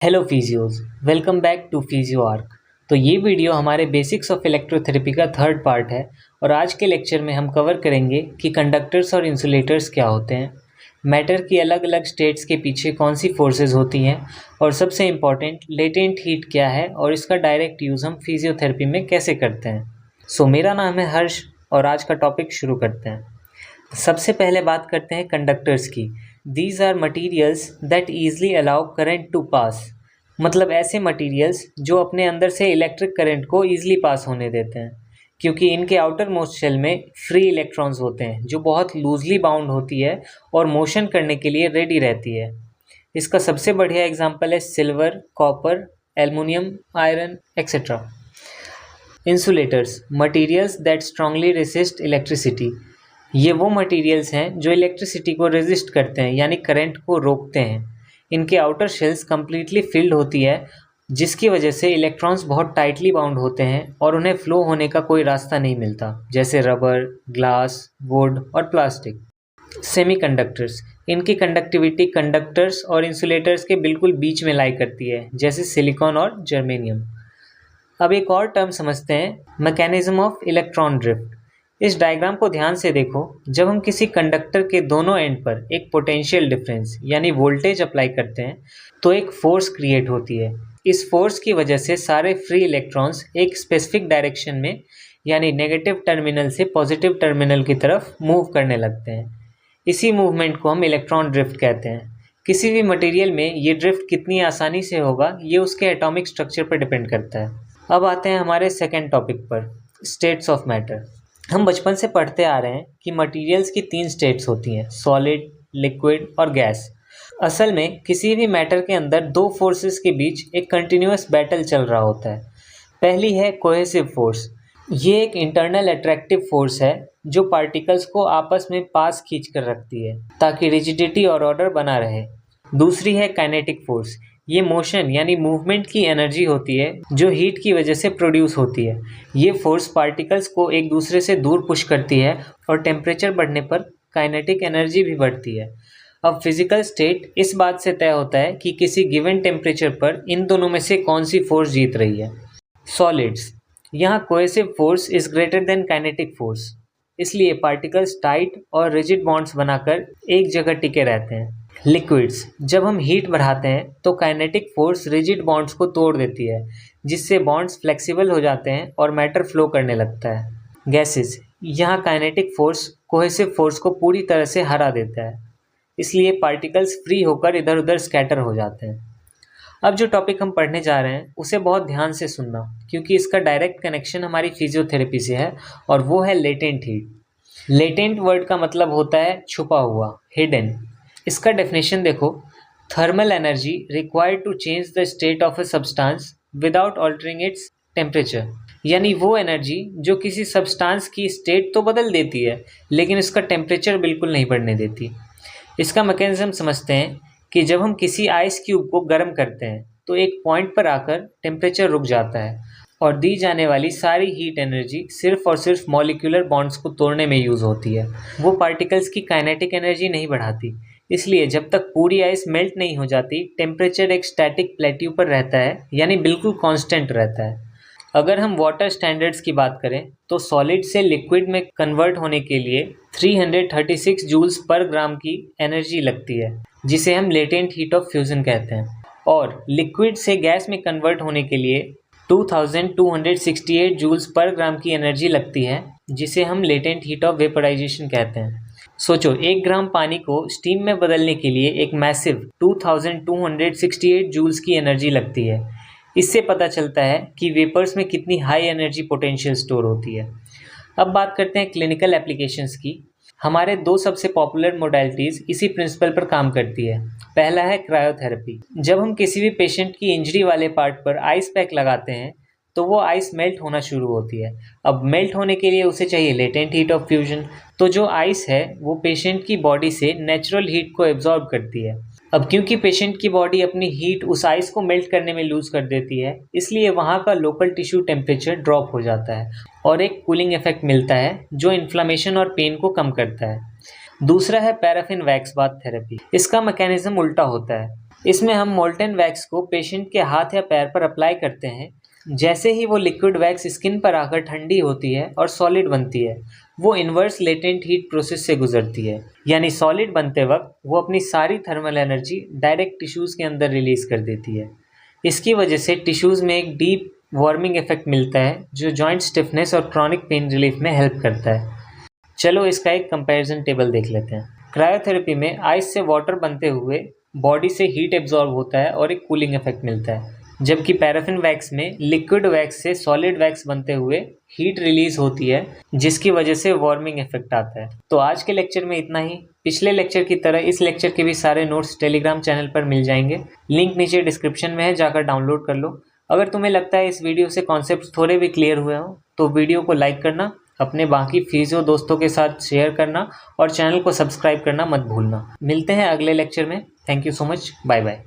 Hello physios, welcome back to Physio Arc. तो ये video हमारे बेसिक्स ऑफ इलेक्ट्रोथेरेपी का थर्ड पार्ट है और आज के लेक्चर में हम कवर करेंगे कि कंडक्टर्स और इंसुलेटर्स क्या होते हैं, मैटर की अलग अलग स्टेट्स के पीछे कौन सी फोर्सेस होती हैं और सबसे इम्पॉर्टेंट लेटेंट हीट क्या है और इसका डायरेक्ट यूज़ हम फिजियोथेरेपी में कैसे करते हैं। मेरा नाम है हर्ष और आज का टॉपिक शुरू करते हैं। सबसे पहले बात करते हैं कंडक्टर्स की। These are materials that easily allow current to pass, मतलब ऐसे मटीरियल्स जो अपने अंदर से इलेक्ट्रिक करंट को ईजिली पास होने देते हैं, क्योंकि इनके आउटर मोस्ट शेल में फ्री इलेक्ट्रॉन्स होते हैं जो बहुत लूजली बाउंड होती है और मोशन करने के लिए रेडी रहती है। इसका सबसे बढ़िया एग्जाम्पल है silver, copper, aluminium, iron etcetera. Insulators, materials that strongly resist electricity. ये वो मटेरियल्स हैं जो इलेक्ट्रिसिटी को रेजिस्ट करते हैं, यानी करंट को रोकते हैं। इनके आउटर शेल्स कम्प्लीटली फिल्ड होती है, जिसकी वजह से इलेक्ट्रॉन्स बहुत टाइटली बाउंड होते हैं और उन्हें फ्लो होने का कोई रास्ता नहीं मिलता, जैसे रबर, ग्लास, वुड और प्लास्टिक। सेमीकंडक्टर्स, इनकी कंडक्टिविटी कंडक्टर्स और इंसुलेटर्स के बिल्कुल बीच में लाई करती है, जैसे सिलिकॉन और जर्मेनियम। अब एक और टर्म समझते हैं, मैकेनिज्म ऑफ इलेक्ट्रॉन ड्रिफ्ट। इस डायग्राम को ध्यान से देखो। जब हम किसी कंडक्टर के दोनों एंड पर एक पोटेंशियल डिफरेंस यानी वोल्टेज अप्लाई करते हैं तो एक फोर्स क्रिएट होती है। इस फोर्स की वजह से सारे फ्री इलेक्ट्रॉन्स एक स्पेसिफिक डायरेक्शन में यानी नेगेटिव टर्मिनल से पॉजिटिव टर्मिनल की तरफ मूव करने लगते हैं। इसी मूवमेंट को हम इलेक्ट्रॉन ड्रिफ्ट कहते हैं। किसी भी मटेरियल में ये ड्रिफ्ट कितनी आसानी से होगा ये उसके एटॉमिक स्ट्रक्चर पर डिपेंड करता है। अब आते हैं हमारे सेकेंड टॉपिक पर, स्टेट्स ऑफ मैटर। हम बचपन से पढ़ते आ रहे हैं कि मटेरियल्स की 3 स्टेट्स होती हैं, सॉलिड, लिक्विड और गैस। असल में किसी भी मैटर के अंदर 2 फोर्सेस के बीच एक कंटिन्यूअस बैटल चल रहा होता है। पहली है कोहेसिव फोर्स। ये एक इंटरनल अट्रैक्टिव फोर्स है जो पार्टिकल्स को आपस में पास खींच कर रखती है ताकि रिजिडिटी और ऑर्डर बना रहे। दूसरी है काइनेटिक फोर्स। ये मोशन यानी मूवमेंट की एनर्जी होती है जो हीट की वजह से प्रोड्यूस होती है। ये फोर्स पार्टिकल्स को एक दूसरे से दूर पुश करती है और टेम्परेचर बढ़ने पर काइनेटिक एनर्जी भी बढ़ती है। अब फिजिकल स्टेट इस बात से तय होता है कि किसी गिवन टेम्परेचर पर इन दोनों में से कौन सी फोर्स जीत रही है। सॉलिड्स, यहाँ cohesive force is greater than kinetic force, इसलिए पार्टिकल्स टाइट और रिजिड बॉन्ड्स बनाकर एक जगह टिके रहते हैं। लिक्विड्स, जब हम हीट बढ़ाते हैं तो काइनेटिक फोर्स रिजिड बॉन्ड्स को तोड़ देती है, जिससे बॉन्ड्स फ्लेक्सिबल हो जाते हैं और मैटर फ्लो करने लगता है। गैसेस, यहाँ काइनेटिक फोर्स कोहेसिव फोर्स को पूरी तरह से हरा देता है, इसलिए पार्टिकल्स फ्री होकर इधर उधर स्कैटर हो जाते हैं। अब जो टॉपिक हम पढ़ने जा रहे हैं उसे बहुत ध्यान से सुनना, क्योंकि इसका डायरेक्ट कनेक्शन हमारी फिजियोथेरेपी से है और वो है लेटेंट हीट। लेटेंट वर्ड का मतलब होता है छुपा हुआ, हिडन। इसका डेफिनेशन देखो, thermal energy required to change the state of a substance without altering its temperature, यानी वो एनर्जी जो किसी सब्सटेंस की स्टेट तो बदल देती है लेकिन इसका टेम्परेचर बिल्कुल नहीं बढ़ने देती। इसका मैकेनिज्म समझते हैं कि जब हम किसी आइस क्यूब को गर्म करते हैं तो एक पॉइंट पर आकर टेम्परेचर रुक जाता है और दी जाने वाली सारी हीट एनर्जी सिर्फ और सिर्फ मॉलिक्यूलर बॉन्ड्स को तोड़ने में यूज़ होती है। वो पार्टिकल्स की काइनेटिक एनर्जी नहीं बढ़ाती। इसलिए जब तक पूरी आइस मेल्ट नहीं हो जाती टेम्परेचर एक स्टैटिक प्लेट्यू पर रहता है, यानी बिल्कुल कांस्टेंट रहता है। अगर हम वाटर स्टैंडर्ड्स की बात करें तो सॉलिड से लिक्विड में कन्वर्ट होने के लिए 336 जूल्स पर ग्राम की एनर्जी लगती है, जिसे हम लेटेंट हीट ऑफ फ्यूजन कहते हैं, और लिक्विड से गैस में कन्वर्ट होने के लिए 2268 जूल्स पर ग्राम की एनर्जी लगती है, जिसे हम लेटेंट हीट ऑफ वेपराइजेशन कहते हैं। सोचो, 1 ग्राम पानी को स्टीम में बदलने के लिए एक मैसिव 2268 जूल्स की एनर्जी लगती है। इससे पता चलता है कि वेपर्स में कितनी हाई एनर्जी पोटेंशियल स्टोर होती है। अब बात करते हैं क्लिनिकल एप्लीकेशंस की। हमारे 2 सबसे पॉपुलर मोडालिटीज़ इसी प्रिंसिपल पर काम करती है। पहला है क्रायोथेरेपी। जब हम किसी भी पेशेंट की इंजरी वाले पार्ट पर आइस पैक लगाते हैं तो वो आइस मेल्ट होना शुरू होती है। अब मेल्ट होने के लिए उसे चाहिए लेटेंट हीट ऑफ फ्यूजन, तो जो आइस है वो पेशेंट की बॉडी से नेचुरल हीट को एब्जॉर्ब करती है। अब क्योंकि पेशेंट की बॉडी अपनी हीट उस आइस को मेल्ट करने में लूज़ कर देती है, इसलिए वहाँ का लोकल टिश्यू टेम्परेचर ड्रॉप हो जाता है और एक कूलिंग इफेक्ट मिलता है जो इन्फ्लामेशन और पेन को कम करता है। दूसरा है पैराफिन वैक्स बाथ थेरेपी। इसका मैकेनिज्म उल्टा होता है। इसमें हम मोल्टेन वैक्स को पेशेंट के हाथ या पैर पर अप्लाई करते हैं। जैसे ही वो लिक्विड वैक्स स्किन पर आकर ठंडी होती है और सॉलिड बनती है, वो इन्वर्स लेटेंट हीट प्रोसेस से गुजरती है, यानी सॉलिड बनते वक्त वो अपनी सारी थर्मल एनर्जी डायरेक्ट टिश्यूज़ के अंदर रिलीज़ कर देती है। इसकी वजह से टिश्यूज़ में एक डीप वार्मिंग इफेक्ट मिलता है जो जॉइंट स्टिफनेस और क्रॉनिक पेन रिलीफ में हेल्प करता है। चलो इसका एक कंपैरिजन टेबल देख लेते हैं। क्रायोथेरेपी में आइस से वाटर बनते हुए बॉडी से हीट एब्जॉर्ब होता है और एक कूलिंग इफेक्ट मिलता है, जबकि पैराफिन वैक्स में लिक्विड वैक्स से सॉलिड वैक्स बनते हुए हीट रिलीज होती है, जिसकी वजह से वार्मिंग इफेक्ट आता है। तो आज के लेक्चर में इतना ही। पिछले लेक्चर की तरह इस लेक्चर के भी सारे नोट्स टेलीग्राम चैनल पर मिल जाएंगे, लिंक नीचे डिस्क्रिप्शन में है, जाकर डाउनलोड कर लो। अगर तुम्हें लगता है इस वीडियो से कॉन्सेप्ट थोड़े भी क्लियर हुए हों तो वीडियो को लाइक करना, अपने बाकी फिजियो दोस्तों के साथ शेयर करना और चैनल को सब्सक्राइब करना मत भूलना। मिलते हैं अगले लेक्चर में। Thank you so much. Bye bye.